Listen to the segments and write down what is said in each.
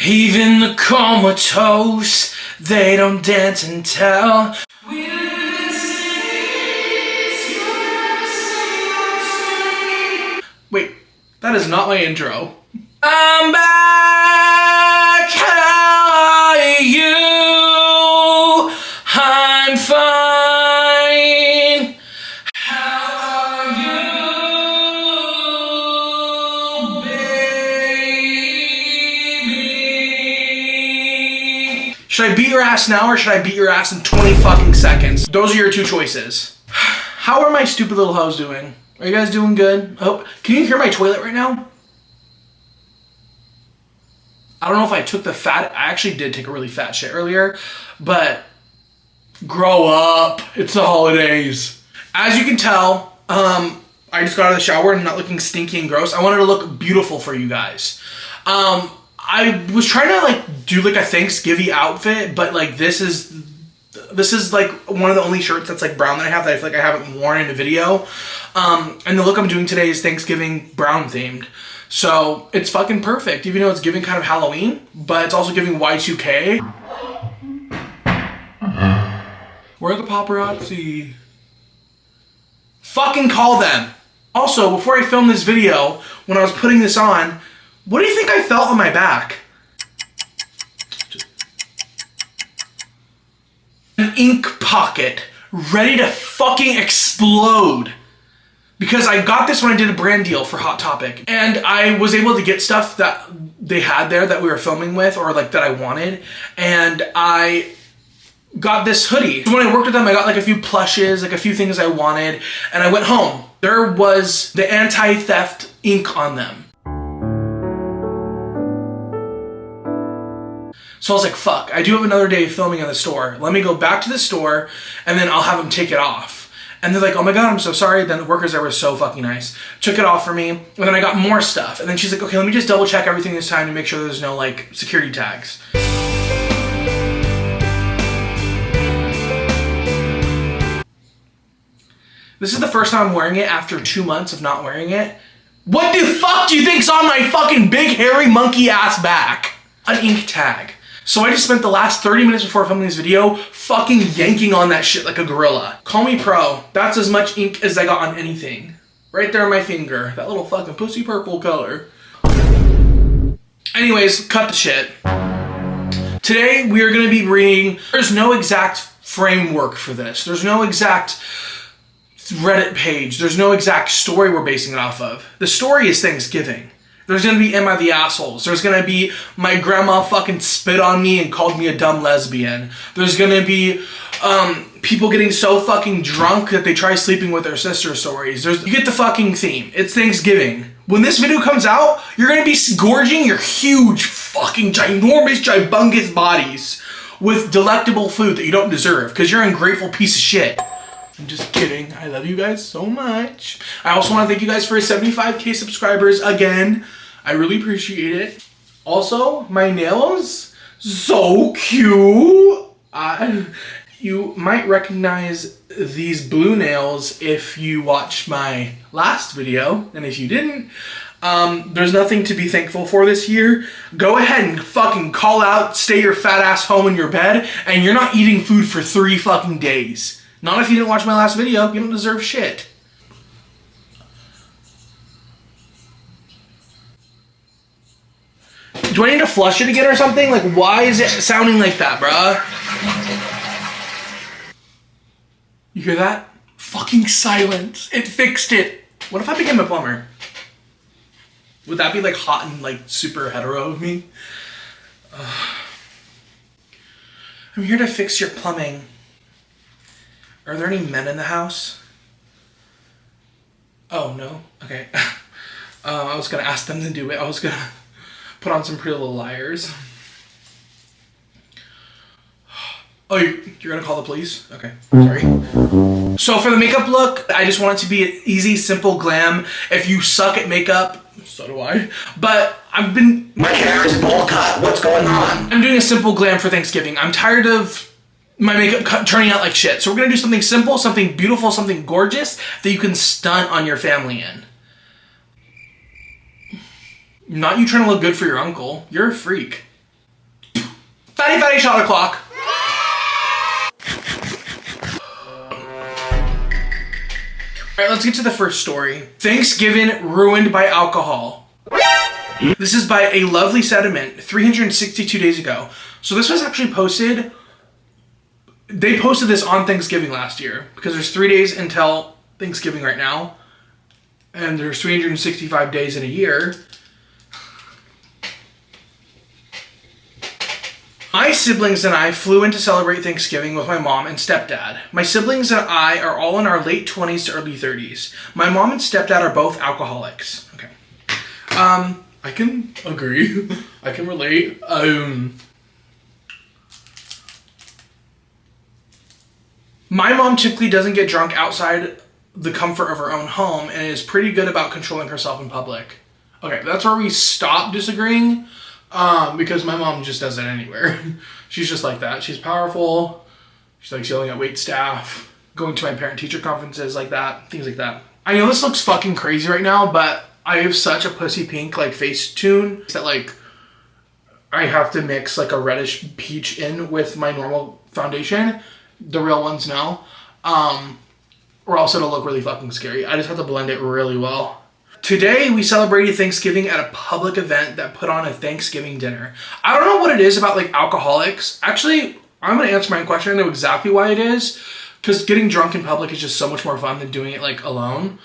Even the comatose, they don't dance and tell. Wait, that is not my intro. I'm back, how are you? I'm fine. How are you, baby? Should I beat your ass now or should I beat your ass in 20 fucking seconds? Those are your two choices. How are my stupid little hoes doing? Are you guys doing good? Oh, can you hear my toilet right now? I don't know if I took the fat. I actually did take a really fat shit earlier, but grow up. It's the holidays. As you can tell, I just got out of the shower and I'm not looking stinky and gross. I wanted to look beautiful for you guys. I was trying to like do like a Thanksgiving outfit, but like this is like one of the only shirts that's like brown that I have that I feel like I haven't worn in a video. And the look I'm doing today is Thanksgiving brown themed. So it's fucking perfect, even though it's giving kind of Halloween, but it's also giving Y2K. Where are the paparazzi? Fucking call them. Also, before I filmed this video, when I was putting this on, what do you think I felt on my back? An ink pocket ready to fucking explode. Because I got this when I did a brand deal for Hot Topic. And I was able to get stuff that they had there that we were filming with or like that I wanted. And I got this hoodie. So when I worked with them, I got like a few plushes, like a few things I wanted. And I went home. There was the anti-theft ink on them. So I was like, fuck, I do have another day of filming in the store. Let me go back to the store and then I'll have them take it off. And they're like, oh my God, I'm so sorry. Then the workers there were so fucking nice. Took it off for me. And then I got more stuff. And then she's like, okay, let me just double check everything this time to make sure there's no like security tags. This is the first time I'm wearing it after 2 months of not wearing it. What the fuck do you think's on my fucking big hairy monkey ass back? An ink tag. So I just spent the last 30 minutes before filming this video fucking yanking on that shit like a gorilla. Call me pro. That's as much ink as I got on anything. Right there on my finger. That little fucking pussy purple color. Anyways, cut the shit. Today we are gonna be reading, there's no exact framework for this. There's no exact Reddit page. There's no exact story we're basing it off of. The story is Thanksgiving. There's gonna be Am I the Assholes? There's gonna be my grandma fucking spit on me and called me a dumb lesbian. There's gonna be people getting so fucking drunk that they try sleeping with their sister stories. You get the fucking theme. It's Thanksgiving. When this video comes out, you're gonna be gorging your huge fucking ginormous gibungus bodies with delectable food that you don't deserve because you're an ungrateful piece of shit. I'm just kidding. I love you guys so much. I also want to thank you guys for 75K subscribers again. I really appreciate it. Also, my nails, so cute. You might recognize these blue nails if you watched my last video. And if you didn't, there's nothing to be thankful for this year. Go ahead and fucking call out, stay your fat ass home in your bed, and you're not eating food for 3 fucking days. Not if you didn't watch my last video. You don't deserve shit. Do I need to flush it again or something? Like, why is it sounding like that, bruh? You hear that? Fucking silence. It fixed it. What if I became a plumber? Would that be like hot and like super hetero of me? I'm here to fix your plumbing. Are there any men in the house? Oh, no? Okay. I was gonna ask them to do it. I was gonna put on some Pretty Little Liars. Oh, you're gonna call the police? Okay, sorry. So for the makeup look, I just want it to be an easy, simple glam. If you suck at makeup, so do I. But my hair is bowl cut. What's going on? I'm doing a simple glam for Thanksgiving. I'm tired of my makeup turning out like shit. So we're gonna do something simple, something beautiful, something gorgeous that you can stunt on your family in. Not you trying to look good for your uncle. You're a freak. Fatty shot o'clock. All right, let's get to the first story. Thanksgiving ruined by alcohol. This is by A Lovely Sediment, 362 days ago. So this was actually posted. They posted this on Thanksgiving last year because there's 3 days until Thanksgiving right now. And there's 365 days in a year. My siblings and I flew in to celebrate Thanksgiving with my mom and stepdad. My siblings and I are all in our late 20s to early 30s. My mom and stepdad are both alcoholics. Okay. I can agree. I can relate. My mom typically doesn't get drunk outside the comfort of her own home and is pretty good about controlling herself in public. Okay, that's where we stop disagreeing. Because my mom just does it anywhere. She's just like that. She's powerful. She likes yelling at wait staff, going to my parent-teacher conferences like that, things like that. I know this looks fucking crazy right now, but I have such a pussy pink like face tune that like I have to mix like a reddish peach in with my normal foundation. The real ones no. Or else it'll look really fucking scary. I just have to blend it really well. Today, we celebrated Thanksgiving at a public event that put on a Thanksgiving dinner. I don't know what it is about like alcoholics. Actually, I'm going to answer my own question. I know exactly why it is. Because getting drunk in public is just so much more fun than doing it like alone.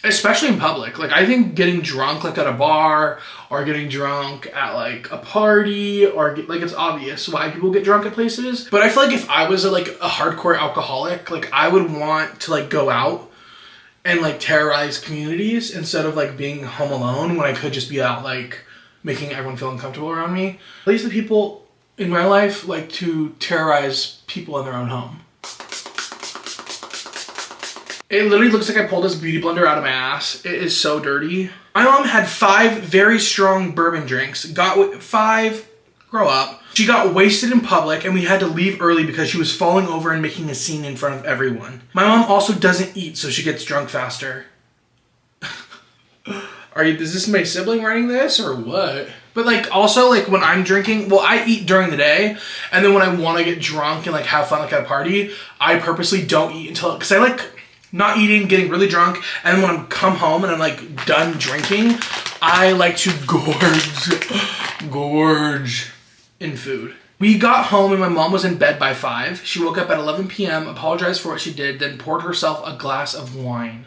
Especially in public. Like I think getting drunk like at a bar or getting drunk at like a party or like it's obvious why people get drunk at places. But I feel like if I was a hardcore alcoholic, like I would want to like go out and like terrorize communities instead of like being home alone when I could just be out like making everyone feel uncomfortable around me. At least the people in my life like to terrorize people in their own home. It literally looks like I pulled this beauty blender out of my ass. It is so dirty. My mom had 5 very strong bourbon drinks. Grow up. She got wasted in public and we had to leave early because she was falling over and making a scene in front of everyone. My mom also doesn't eat, so she gets drunk faster. Is this my sibling writing this or what? But like also like when I'm drinking, well I eat during the day and then when I want to get drunk and like have fun like at a party, I purposely don't eat until, because I like not eating, getting really drunk, and then when I come home and I'm like done drinking, I like to gorge in food. We got home and my mom was in bed by 5. She woke up at 11 p.m., apologized for what she did, then poured herself a glass of wine.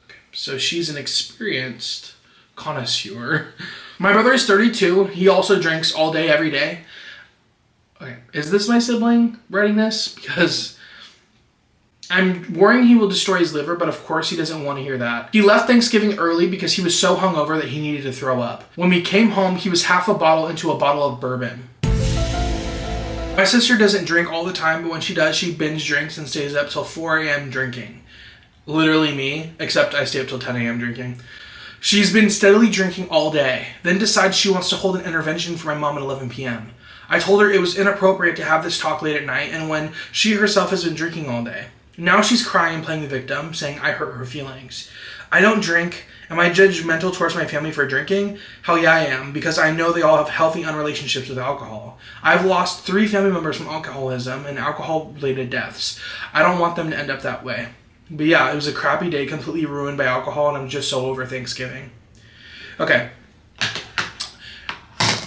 Okay, so she's an experienced connoisseur. My brother is 32. He also drinks all day, every day. Okay, is this my sibling writing this? Because I'm worrying he will destroy his liver, but of course he doesn't want to hear that. He left Thanksgiving early because he was so hungover that he needed to throw up. When we came home, he was half a bottle into a bottle of bourbon. My sister doesn't drink all the time, but when she does, she binge drinks and stays up till 4 a.m. drinking. Literally me, except I stay up till 10 a.m. drinking. She's been steadily drinking all day, then decides she wants to hold an intervention for my mom at 11 p.m. I told her it was inappropriate to have this talk late at night and when she herself has been drinking all day. Now she's crying and playing the victim, saying I hurt her feelings. I don't drink. Am I judgmental towards my family for drinking? Hell yeah I am, because I know they all have healthy relationships with alcohol. I've lost 3 family members from alcoholism and alcohol-related deaths. I don't want them to end up that way. But yeah, it was a crappy day, completely ruined by alcohol, and I'm just so over Thanksgiving. Okay.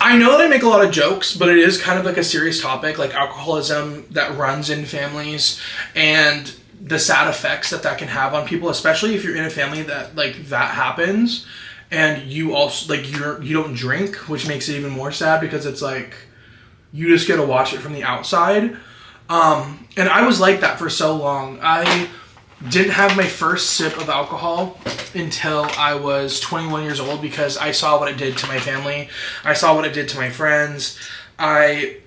I know that I make a lot of jokes, but it is kind of like a serious topic, like alcoholism that runs in families and the sad effects that can have on people, especially if you're in a family that like that happens and you also like you don't drink, which makes it even more sad because it's like you just get to watch it from the outside. And I was like that for so long. I didn't have my first sip of alcohol until I was 21 years old because I saw what it did to my family. I saw what it did to my friends. I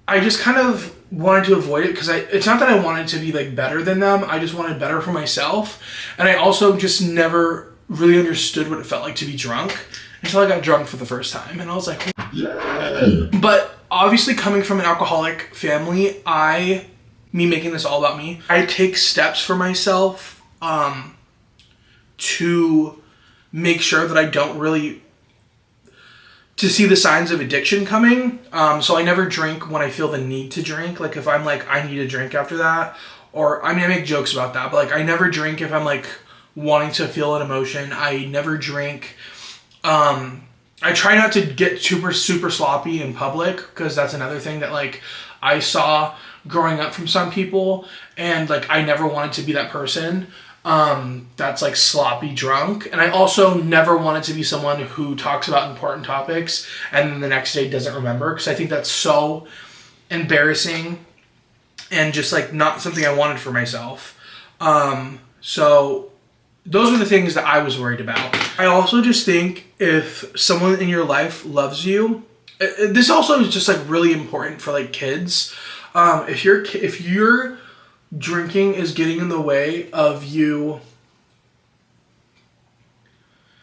just kind of wanted to avoid it because it's not that I wanted to be like better than them. I just wanted better for myself. And I also just never really understood what it felt like to be drunk until I got drunk for the first time. And I was like, but obviously coming from an alcoholic family, me making this all about me, I take steps for myself to make sure that I don't really to see the signs of addiction coming. So I never drink when I feel the need to drink. Like if I'm like, I need a drink after that, or I mean, I make jokes about that, but like I never drink if I'm like wanting to feel an emotion. I never drink. I try not to get super sloppy in public, because that's another thing that like I saw growing up from some people, and like I never wanted to be that person that's like sloppy drunk. And I also never wanted to be someone who talks about important topics and then the next day doesn't remember, because I think that's so embarrassing and just like not something I wanted for myself. So those are the things that I was worried about. I also just think if someone in your life loves you, this also is just like really important for like kids. If your drinking is getting in the way of you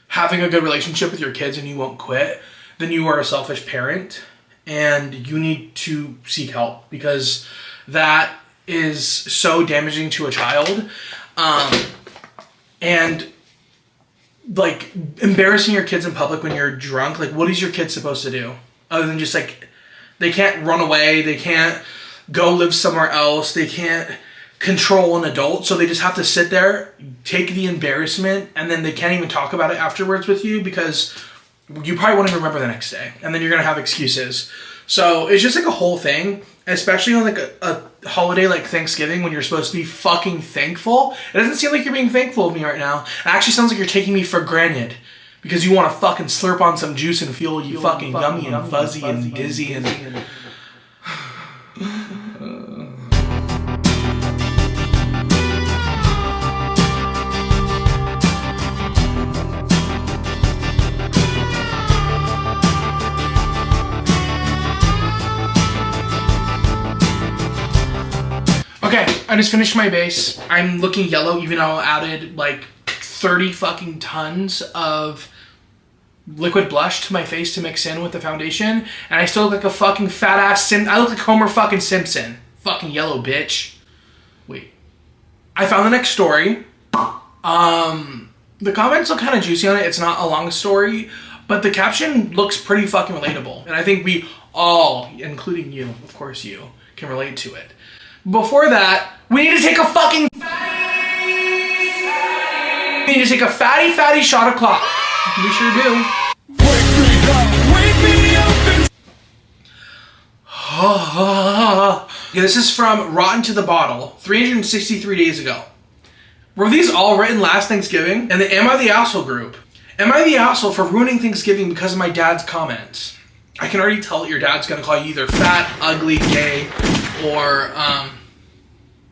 having a good relationship with your kids and you won't quit, then you are a selfish parent and you need to seek help, because that is so damaging to a child. And like embarrassing your kids in public when you're drunk, like what is your kid supposed to do other than just like, they can't run away, they can't go live somewhere else, they can't control an adult, so they just have to sit there, take the embarrassment, and then they can't even talk about it afterwards with you, because you probably won't even remember the next day, and then you're gonna have excuses. So it's just like a whole thing, especially on like a holiday like Thanksgiving, when you're supposed to be fucking thankful. It doesn't seem like you're being thankful of me right now. It actually sounds like you're taking me for granted, because you want to fucking slurp on some juice and feel you fucking yummy and fuzzy and dizzy and Okay, I just finished my base. I'm looking yellow, even though I added like 30 fucking tons of liquid blush to my face to mix in with the foundation, and I still look like a fucking fat ass I look like Homer fucking Simpson. Fucking yellow bitch. Wait. I found the next story. The comments look kind of juicy on it. It's not a long story, but the caption looks pretty fucking relatable. And I think we all, including you, of course you, can relate to it. Before that, we need to take a fucking fatty shot of clock. We sure do. Okay, this is from Rotten to the Bottle, 363 days ago. Were these all written last Thanksgiving? And the Am I the Asshole group. Am I the asshole for ruining Thanksgiving because of my dad's comments? I can already tell that your dad's gonna call you either fat, ugly, gay, or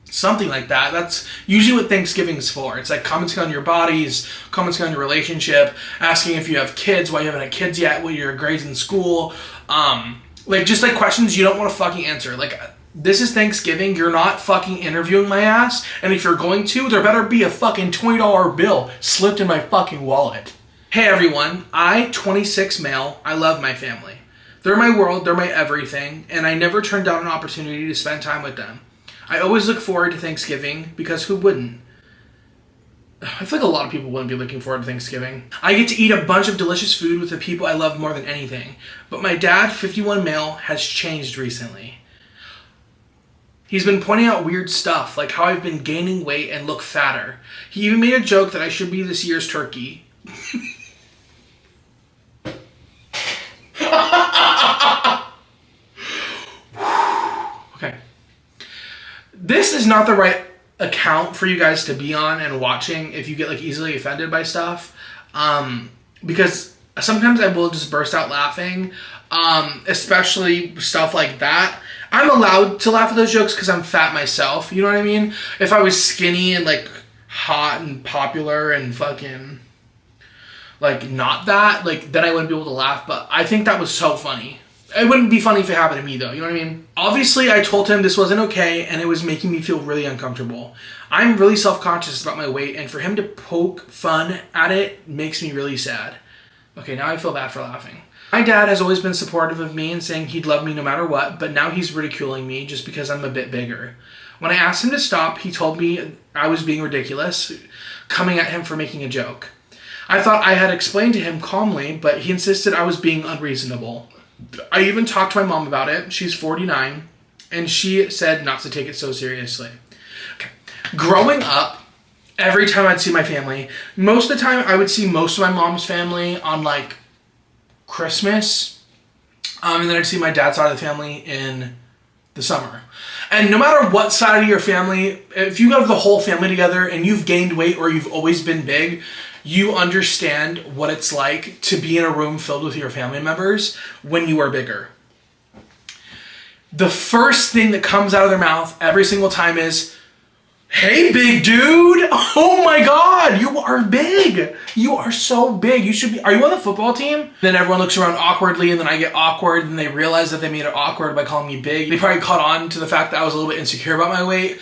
something like that. That's usually what Thanksgiving's for. It's like commenting on your bodies, commenting on your relationship, asking if you have kids, why you haven't had kids yet, what your grades in school, like just like questions you don't want to fucking answer. Like, this is Thanksgiving, you're not fucking interviewing my ass, and if you're going to, there better be a fucking $20 bill slipped in my fucking wallet. Hey everyone, 26 male, I love my family. They're my world, they're my everything, and I never turn down an opportunity to spend time with them. I always look forward to Thanksgiving, because who wouldn't? I feel like a lot of people wouldn't be looking forward to Thanksgiving. I get to eat a bunch of delicious food with the people I love more than anything. But my dad, 51 male, has changed recently. He's been pointing out weird stuff, like how I've been gaining weight and look fatter. He even made a joke that I should be this year's turkey. Okay. This is not the right account for you guys to be on and watching if you get like easily offended by stuff. Because sometimes I will just burst out laughing, especially stuff like that. I'm allowed to laugh at those jokes because I'm fat myself, you know what I mean? If I was skinny and like hot and popular and fucking like not that, like then I wouldn't be able to laugh, but I think that was so funny. It wouldn't be funny if it happened to me though, you know what I mean? Obviously I told him this wasn't okay and it was making me feel really uncomfortable. I'm really self-conscious about my weight, and for him to poke fun at it makes me really sad. Okay, now I feel bad for laughing. My dad has always been supportive of me and saying he'd love me no matter what, but now he's ridiculing me just because I'm a bit bigger. When I asked him to stop, he told me I was being ridiculous, coming at him for making a joke. I thought I had explained to him calmly, but he insisted I was being unreasonable. I even talked to my mom about it. She's 49, and she said not to take it so seriously. Okay. Growing up, every time I'd see my family, most of the time I would see most of my mom's family on like Christmas, and then I'd see my dad's side of the family in the summer. And no matter what side of your family, if you have the whole family together and you've gained weight or you've always been big, you understand what it's like to be in a room filled with your family members when you are bigger. The first thing that comes out of their mouth every single time is, "Hey, big dude. Oh my God, you are big. You are so big. You should be, are you on the football team?" Then everyone looks around awkwardly, and then I get awkward, and they realize that they made it awkward by calling me big. They probably caught on to the fact that I was a little bit insecure about my weight.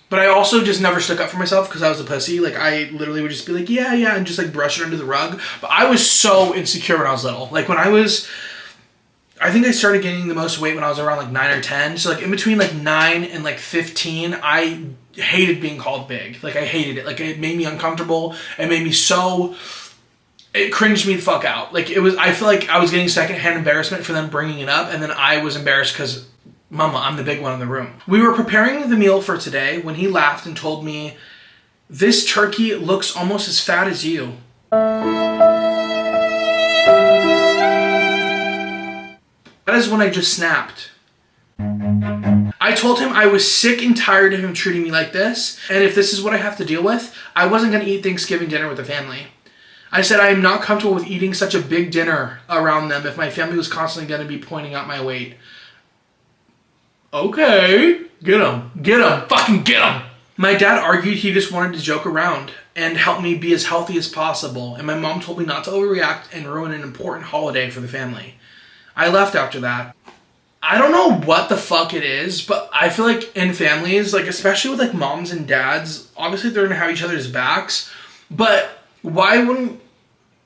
But I also just never stuck up for myself because I was a pussy. Like, I literally would just be like, yeah, and just like brush it under the rug. But I was so insecure when I was little. Like, I think I started gaining the most weight when I was around like 9 or 10. So like in between like 9 and like 15, I hated being called big. Like, I hated it. Like, it made me uncomfortable. It made me it cringed me the fuck out. Like, I feel like I was getting secondhand embarrassment for them bringing it up. And then I was embarrassed because, Mama, I'm the big one in the room. We were preparing the meal for today when he laughed and told me, "This turkey looks almost as fat as you." That is when I just snapped. I told him I was sick and tired of him treating me like this, and if this is what I have to deal with, I wasn't going to eat Thanksgiving dinner with the family. I said I am not comfortable with eating such a big dinner around them if my family was constantly going to be pointing out my weight. Okay, get him, fucking get him. My dad argued he just wanted to joke around and help me be as healthy as possible, and my mom told me not to overreact and ruin an important holiday for the family. I left after that. I don't know what the fuck it is, but I feel like in families, like especially with like moms and dads, obviously they're gonna have each other's backs, but why wouldn't,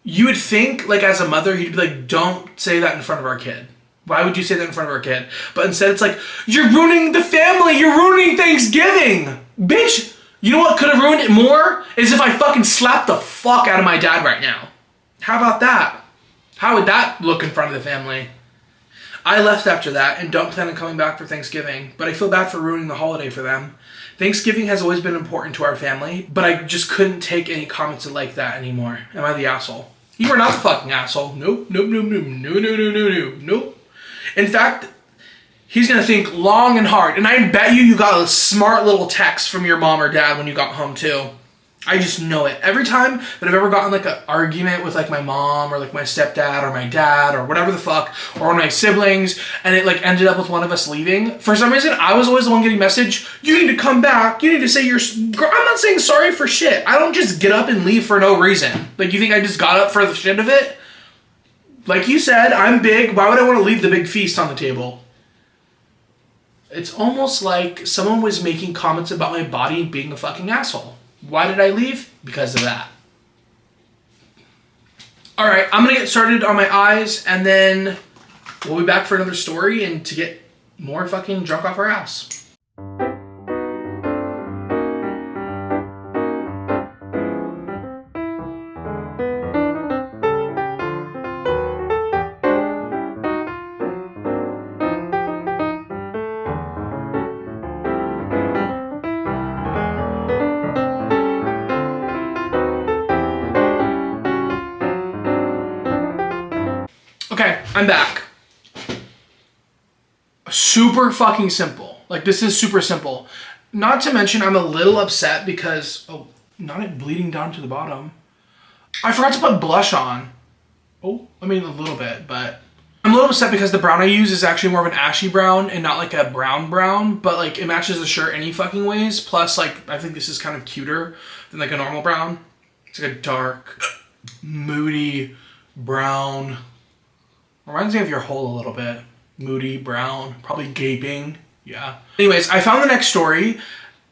you would think like as a mother, you'd be like, don't say that in front of our kid. Why would you say that in front of our kid? But instead it's like, you're ruining the family, you're ruining Thanksgiving. Bitch, you know what could have ruined it more? Is if I fucking slapped the fuck out of my dad right now. How about that? How would that look in front of the family? I left after that and don't plan on coming back for Thanksgiving, but I feel bad for ruining the holiday for them. Thanksgiving has always been important to our family, but I just couldn't take any comments like that anymore. Am I the asshole? You are not the fucking asshole. Nope. In fact, he's gonna think long and hard, and I bet you got a smart little text from your mom or dad when you got home too. I just know it. Every time that I've ever gotten like an argument with like my mom or like my stepdad or my dad or whatever the fuck, or one of my siblings, and it like ended up with one of us leaving, for some reason I was always the one getting message, "You need to come back, you need to say I'm not saying sorry for shit. I don't just get up and leave for no reason. Like, you think I just got up for the shit of it? Like you said, I'm big. Why would I want to leave the big feast on the table?" It's almost like someone was making comments about my body and being a fucking asshole. Why did I leave? Because of that. Alright, I'm gonna get started on my eyes, and then we'll be back for another story and to get more fucking drunk off our ass. Okay, I'm back. Super fucking simple. Like, this is super simple. Not to mention, I'm a little upset because, oh, not it bleeding down to the bottom. I forgot to put blush on. Oh, I mean a little bit, but I'm a little upset because the brown I use is actually more of an ashy brown and not like a brown, but like it matches the shirt any fucking ways. Plus, like, I think this is kind of cuter than like a normal brown. It's like a dark, moody brown. Reminds me of your hole a little bit. Moody, brown, probably gaping. Yeah. Anyways, I found the next story.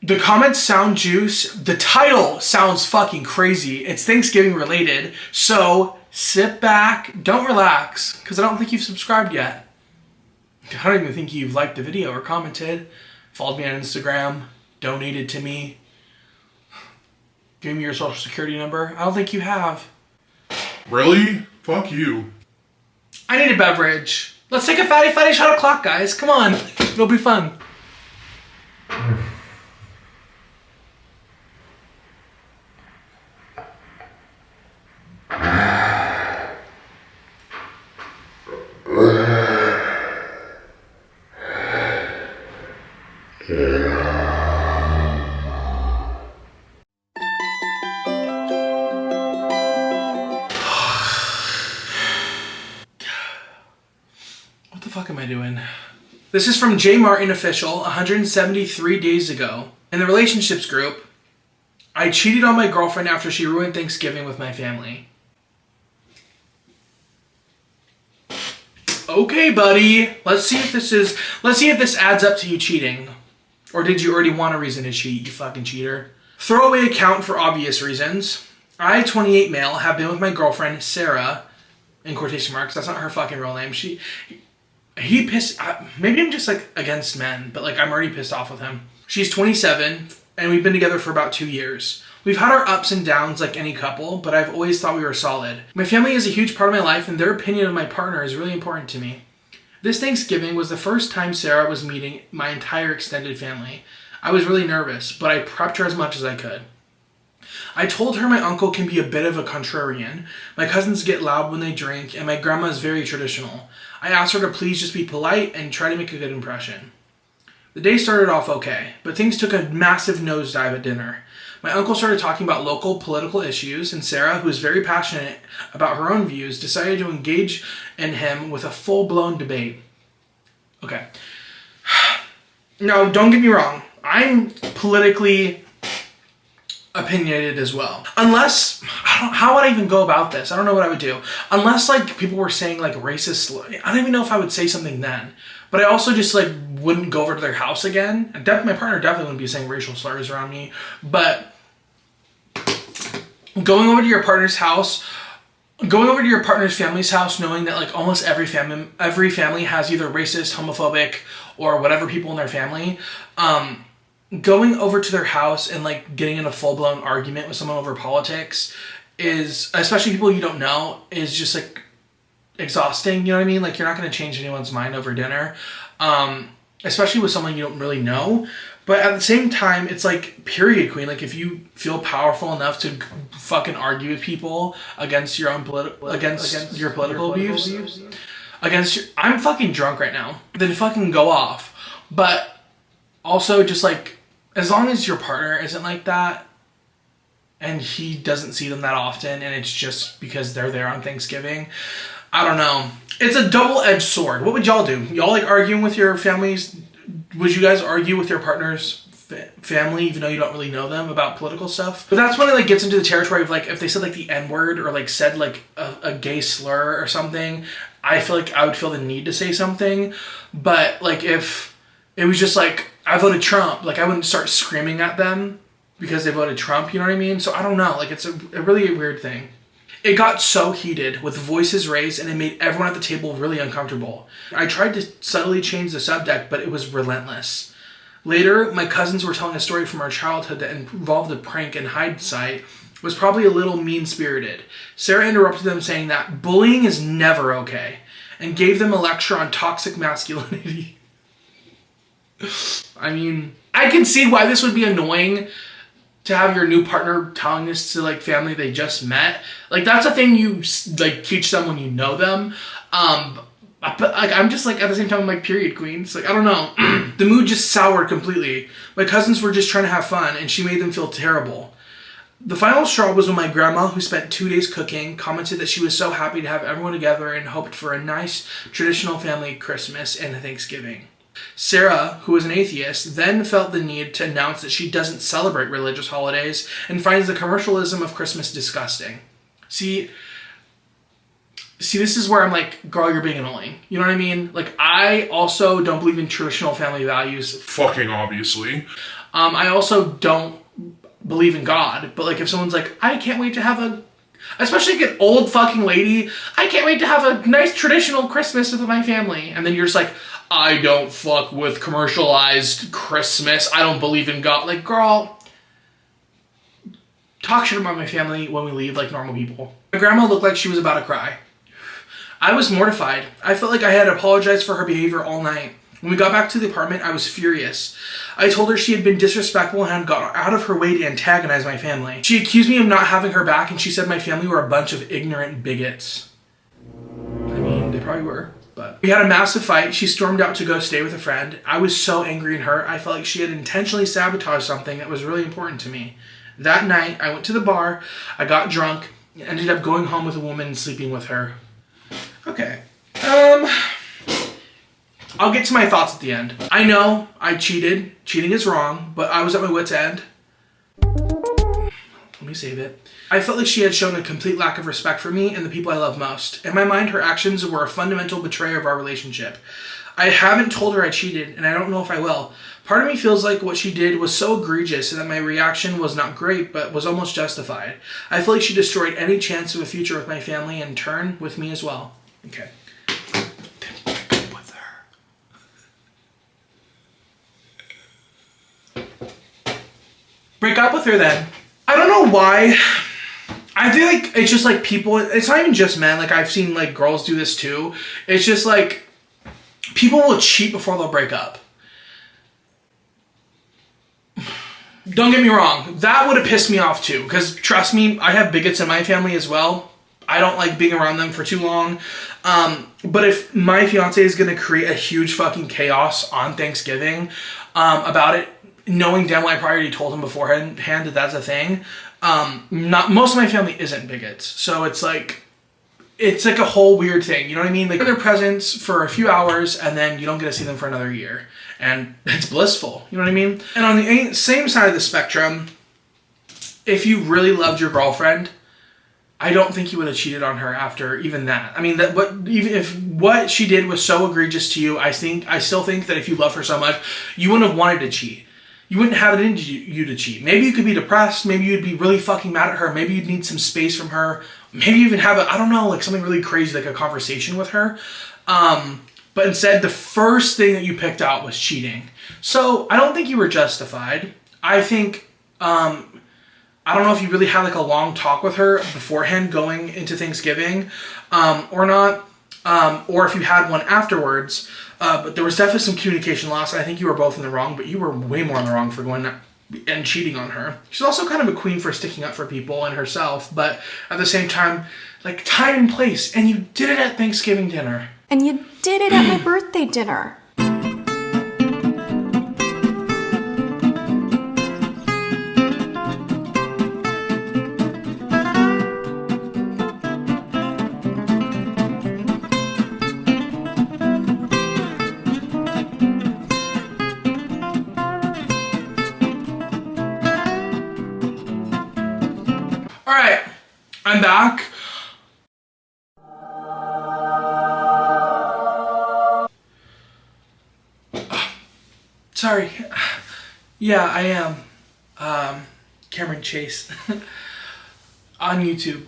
The comments sound juice. The title sounds fucking crazy. It's Thanksgiving related. So sit back, don't relax, because I don't think you've subscribed yet. I don't even think you've liked the video or commented, followed me on Instagram, donated to me. Give me your social security number. I don't think you have. Really? Fuck you. I need a beverage. Let's take a fatty shot o'clock, guys. Come on. It'll be fun. What the fuck am I doing? This is from J. Martin Official, 173 days ago. In the relationships group, I cheated on my girlfriend after she ruined Thanksgiving with my family. Okay, buddy. Let's see if this adds up to you cheating. Or did you already want a reason to cheat, you fucking cheater? Throwaway account for obvious reasons. I, 28 male, have been with my girlfriend, Sarah, in quotation marks. That's not her fucking real name. He pissed... Maybe I'm just, like, against men, but, like, I'm already pissed off with him. She's 27, and we've been together for about 2 years. We've had our ups and downs like any couple, but I've always thought we were solid. My family is a huge part of my life, and their opinion of my partner is really important to me. This Thanksgiving was the first time Sarah was meeting my entire extended family. I was really nervous, but I prepped her as much as I could. I told her my uncle can be a bit of a contrarian, my cousins get loud when they drink, and my grandma is very traditional. I asked her to please just be polite and try to make a good impression. The day started off okay, but things took a massive nosedive at dinner. My uncle started talking about local political issues, and Sarah, who is very passionate about her own views, decided to engage in him with a full-blown debate. Okay. No, don't get me wrong. I'm politically opinionated as well. Unless, how would I even go about this? I don't know what I would do. Unless, like, people were saying, like, racist, I don't even know if I would say something then. But I also just, like, wouldn't go over to their house again. And my partner definitely wouldn't be saying racial slurs around me. But going over to your partner's house, going over to your partner's family's house, knowing that, like, almost every family has either racist, homophobic, or whatever people in their family, going over to their house and, like, getting in a full-blown argument with someone over politics is, especially people you don't know, is just, like, exhausting, you know what I mean? Like, you're not going to change anyone's mind over dinner, especially with someone you don't really know. But at the same time, it's like, period queen. Like, if you feel powerful enough to fucking argue with people against your own against your political views, I'm fucking drunk right now, then fucking go off. But also, just, like, as long as your partner isn't like that, and he doesn't see them that often, and it's just because they're there on Thanksgiving, I don't know. It's a double-edged sword. What would y'all do? Y'all like arguing with your families? Would you guys argue with your partner's family, even though you don't really know them, about political stuff? But that's when it, like, gets into the territory of, like, if they said, like, the N-word, or, like, said, like, a gay slur or something, I feel like I would feel the need to say something. But, like, if it was just, like, I voted Trump, like, I wouldn't start screaming at them because they voted Trump, you know what I mean? So I don't know. Like, it's a really weird thing. It got so heated with voices raised, and it made everyone at the table really uncomfortable. I tried to subtly change the subject, but it was relentless. Later, my cousins were telling a story from our childhood that involved a prank, and hindsight was probably a little mean-spirited. Sarah interrupted them, saying that bullying is never okay, and gave them a lecture on toxic masculinity. I mean, I can see why this would be annoying to have your new partner telling this to, like, family they just met. Like, that's a thing you, like, teach them when you know them. But, like, I'm just, like, at the same time, I'm like, period queens. Like, I don't know. The mood just soured completely. My cousins were just trying to have fun, and she made them feel terrible. The final straw was when my grandma, who spent 2 days cooking, commented that she was so happy to have everyone together and hoped for a nice, traditional family Christmas and Thanksgiving. Sarah, who is an atheist, then felt the need to announce that she doesn't celebrate religious holidays and finds the commercialism of Christmas disgusting. See, this is where I'm like, girl, you're being annoying. You know what I mean? Like, I also don't believe in traditional family values. Fucking obviously. I also don't believe in God. But, like, if someone's like, I can't wait to have especially like an old fucking lady, I can't wait to have a nice traditional Christmas with my family. And then you're just like, I don't fuck with commercialized Christmas. I don't believe in God. Like, girl, talk shit about my family when we leave like normal people. My grandma looked like she was about to cry. I was mortified. I felt like I had apologized for her behavior all night. When we got back to the apartment, I was furious. I told her she had been disrespectful and had gone out of her way to antagonize my family. She accused me of not having her back, and she said my family were a bunch of ignorant bigots. I mean, they probably were, but... We had a massive fight. She stormed out to go stay with a friend. I was so angry and hurt. I felt like she had intentionally sabotaged something that was really important to me. That night, I went to the bar, I got drunk, and ended up going home with a woman and sleeping with her. Okay. I'll get to my thoughts at the end. I know I cheated. Cheating is wrong, but I was at my wit's end. Let me save it. I felt like she had shown a complete lack of respect for me and the people I love most. In my mind, her actions were a fundamental betrayal of our relationship. I haven't told her I cheated, and I don't know if I will. Part of me feels like what she did was so egregious that my reaction was not great, but was almost justified. I feel like she destroyed any chance of a future with my family and in turn with me as well. Okay. Break up with her then. I don't know why. I feel like it's just like people, it's not even just men, like I've seen like girls do this too. It's just like people will cheat before they'll break up. Don't get me wrong, that would have pissed me off too, because trust me, I have bigots in my family as well. I don't like being around them for too long. But if my fiance is gonna create a huge fucking chaos on Thanksgiving about it, knowing damn well I probably already told him beforehand that that's a thing. Most of my family isn't bigots, so it's like a whole weird thing. You know what I mean? Like their presents for a few hours, and then you don't get to see them for another year, and it's blissful. You know what I mean? And on the same side of the spectrum, if you really loved your girlfriend, I don't think you would have cheated on her after even that. I mean, even if what she did was so egregious to you, I still think that if you love her so much, you wouldn't have wanted to cheat. You wouldn't have it in you to cheat. Maybe you could be depressed. Maybe you'd be really fucking mad at her. Maybe you'd need some space from her. Maybe you even have I don't know, like something really crazy, like a conversation with her. But instead, the first thing that you picked out was cheating. So I don't think you were justified. I think, I don't know if you really had like a long talk with her beforehand going into Thanksgiving or not. Or if you had one afterwards. But there was definitely some communication loss. I think you were both in the wrong, but you were way more in the wrong for going and cheating on her. She's also kind of a queen for sticking up for people and herself, but at the same time, like time and place. And you did it at Thanksgiving dinner. And you did it at my birthday dinner. Alright, I'm back. Sorry. Yeah, I am. Cameron Chase. On YouTube.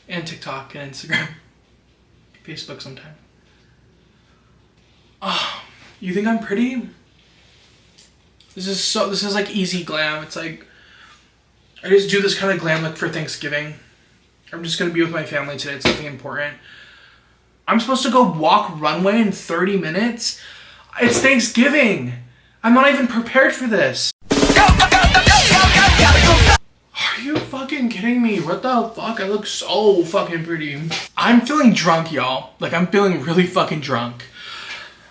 And TikTok and Instagram. Facebook sometime. Oh, you think I'm pretty? This is like easy glam. It's like I just do this kind of glam look for Thanksgiving. I'm just gonna be with my family today. It's something important. I'm supposed to go walk runway in 30 minutes? It's Thanksgiving. I'm not even prepared for this. Are you fucking kidding me? What the fuck? I look so fucking pretty. I'm feeling drunk, y'all. Like, I'm feeling really fucking drunk.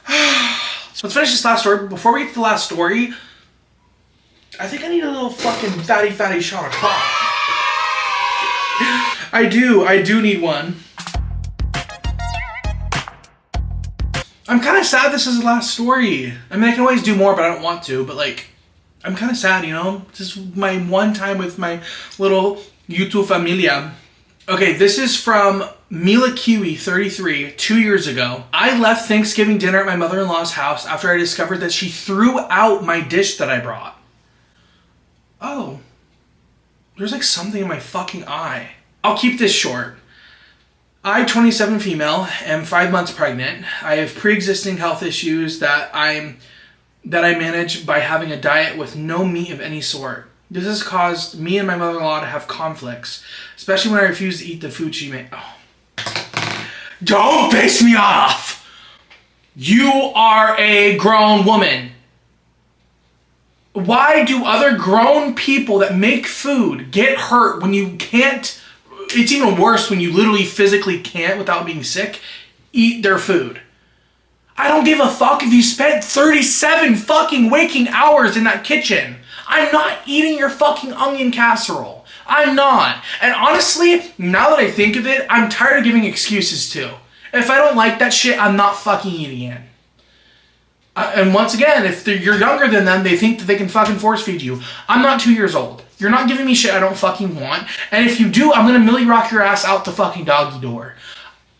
Let's finish this last story. But before we get to the last story, I think I need a little fucking fatty shot of pop. I do need one. I'm kind of sad this is the last story. I mean, I can always do more, but I don't want to. But like, I'm kind of sad, you know? This is my one time with my little YouTube familia. Okay, this is from Mila Kiwi, 33, 2 years ago. I left Thanksgiving dinner at my mother-in-law's house after I discovered that she threw out my dish that I brought. Oh, there's like something in my fucking eye. I'll keep this short. I, 27 female, am 5 months pregnant. I have pre-existing health issues that I manage by having a diet with no meat of any sort. This has caused me and my mother-in-law to have conflicts, especially when I refuse to eat the food she made. Oh. Don't piss me off! You are a grown woman. Why do other grown people that make food get hurt when you can't? It's even worse when you literally physically can't, without being sick, eat their food. I don't give a fuck if you spent 37 fucking waking hours in that kitchen. I'm not eating your fucking onion casserole. I'm not. And honestly, now that I think of it, I'm tired of giving excuses too. If I don't like that shit, I'm not fucking eating it. And once again, if you're younger than them, they think that they can fucking force feed you. I'm not 2 years old. You're not giving me shit I don't fucking want. And if you do, I'm gonna millie rock your ass out the fucking doggy door.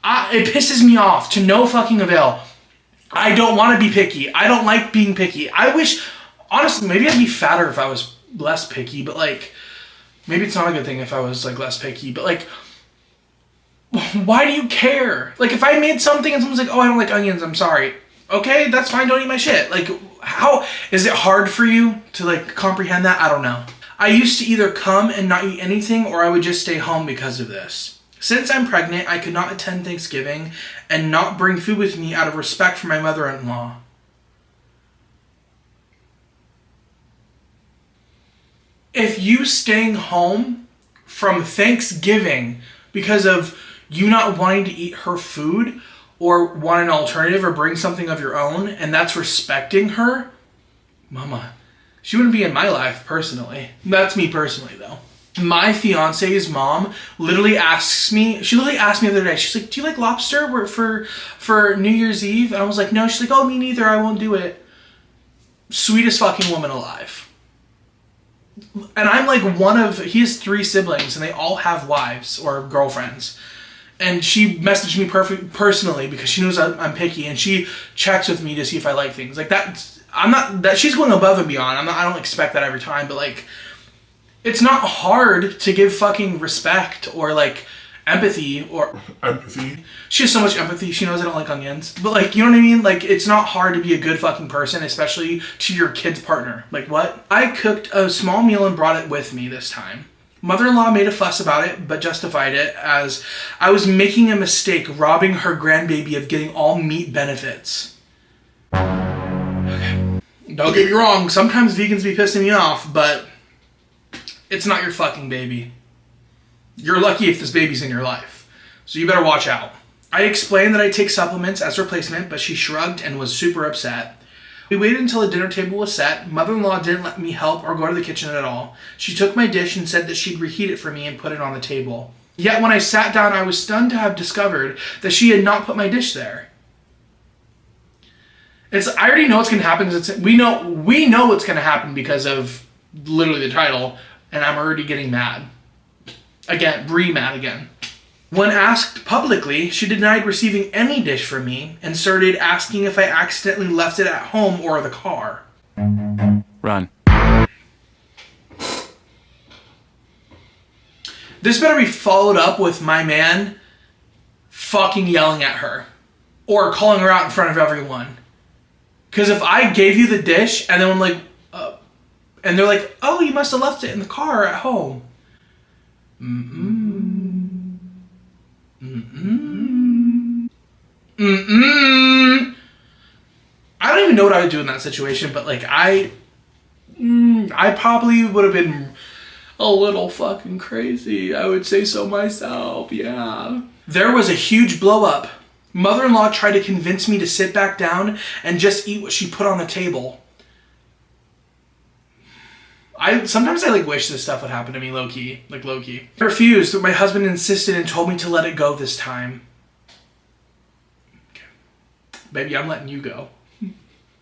It pisses me off to no fucking avail. I don't want to be picky. I don't like being picky. I wish, honestly, maybe I'd be fatter if I was less picky, but like, maybe it's not a good thing if I was like less picky, but like, why do you care? Like, if I made something and someone's like, oh, I don't like onions, I'm sorry. Okay, that's fine, don't eat my shit. Like, how, is it hard for you to like comprehend that? I don't know. I used to either come and not eat anything, or I would just stay home because of this. Since I'm pregnant, I could not attend Thanksgiving and not bring food with me out of respect for my mother-in-law. If you staying home from Thanksgiving because of you not wanting to eat her food or want an alternative or bring something of your own, and that's respecting her, mama, she wouldn't be in my life personally. That's me personally though. My fiance's mom literally asks me, she literally asked me the other day, she's like, do you like lobster for New Year's Eve? And I was like, no. She's like, oh, me neither, I won't do it. Sweetest fucking woman alive. And I'm like he has 3 siblings and they all have wives or girlfriends. And she messaged me personally because she knows I'm picky, and she checks with me to see if I like things. Like that, she's going above and beyond. I don't expect that every time, but like, it's not hard to give fucking respect or like empathy or... Empathy? She has so much empathy. She knows I don't like onions. But like, you know what I mean? Like, it's not hard to be a good fucking person, especially to your kid's partner. Like, what? I cooked a small meal and brought it with me this time. Mother-in-law made a fuss about it, but justified it as I was making a mistake robbing her grandbaby of getting all meat benefits. Okay. Don't get me wrong, sometimes vegans be pissing me off, but it's not your fucking baby. You're lucky if this baby's in your life, so you better watch out. I explained that I take supplements as replacement, but she shrugged and was super upset. We waited until the dinner table was set. Mother-in-law didn't let me help or go to the kitchen at all. She took my dish and said that she'd reheat it for me and put it on the table. Yet when I sat down, I was stunned to have discovered that she had not put my dish there. I already know what's going to happen. We know what's going to happen because of literally the title, and I'm already getting mad. Again, mad again. When asked publicly, she denied receiving any dish from me and started asking if I accidentally left it at home or the car. Run. This better be followed up with my man fucking yelling at her or calling her out in front of everyone. Because if I gave you the dish and then I'm like, and they're like, oh, you must have left it in the car at home. I don't even know what I would do in that situation, but like I probably would have been a little fucking crazy. I would say so myself, yeah. There was a huge blow up. Mother-in-law tried to convince me to sit back down and just eat what she put on the table. Sometimes I like wish this stuff would happen to me low-key. I refused, but my husband insisted and told me to let it go this time. Okay. Baby, I'm letting you go.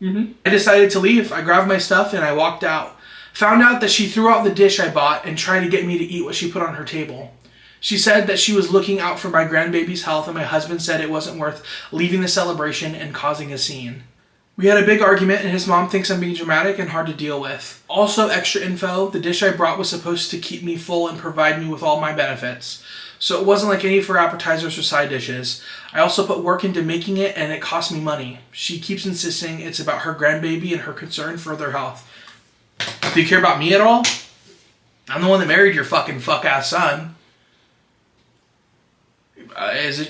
I decided to leave. I grabbed my stuff and I walked out. Found out that she threw out the dish I bought and tried to get me to eat what she put on her table. She said that she was looking out for my grandbaby's health, and my husband said it wasn't worth leaving the celebration and causing a scene. We had a big argument, and his mom thinks I'm being dramatic and hard to deal with. Also, extra info, the dish I brought was supposed to keep me full and provide me with all my benefits. So it wasn't like any for appetizers or side dishes. I also put work into making it, and it cost me money. She keeps insisting it's about her grandbaby and her concern for their health. Do you care about me at all? I'm the one that married your fucking fuck-ass son.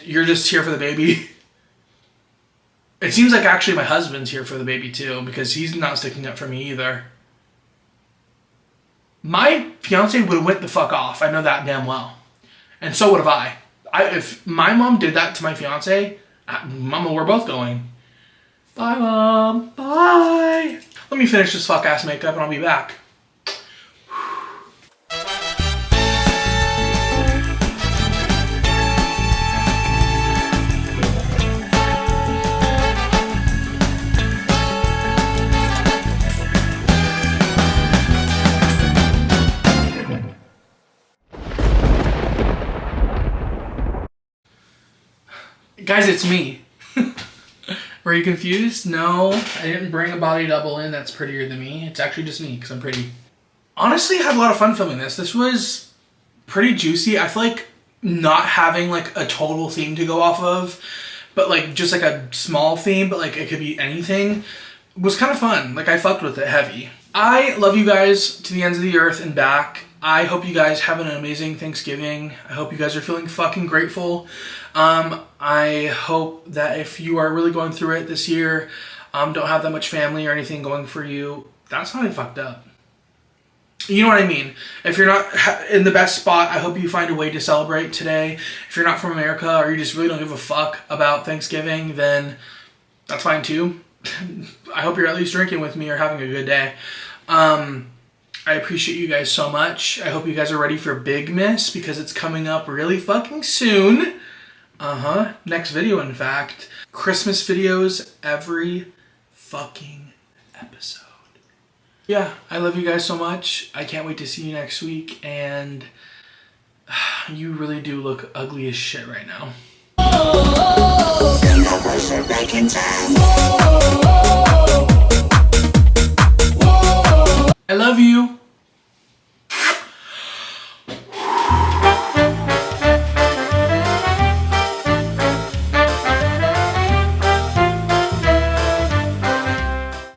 You're just here for the baby? It seems like actually my husband's here for the baby too, because he's not sticking up for me either. My fiance would have went the fuck off. I know that damn well. And so would have I. If my mom did that to my fiance, Mama, we're both going. Bye, Mom. Bye. Let me finish this fuck-ass makeup and I'll be back. Guys, it's me. Were you confused? No, I didn't bring a body double in that's prettier than me. It's actually just me because I'm pretty. Honestly, I had a lot of fun filming this. This was pretty juicy. I feel like not having like a total theme to go off of, but like just like a small theme, but like it could be anything, was kind of fun. Like I fucked with it heavy. I love you guys to the ends of the earth and back. I hope you guys have an amazing Thanksgiving. I hope you guys are feeling fucking grateful. I hope that if you are really going through it this year, don't have that much family or anything going for you, that's not fucked up. You know what I mean? If you're not in the best spot, I hope you find a way to celebrate today. If you're not from America or you just really don't give a fuck about Thanksgiving, then that's fine too. I hope you're at least drinking with me or having a good day. I appreciate you guys so much. I hope you guys are ready for Big Miss because it's coming up really fucking soon. Next video, in fact. Christmas videos every fucking episode. Yeah, I love you guys so much. I can't wait to see you next week. And you really do look ugly as shit right now. I love you.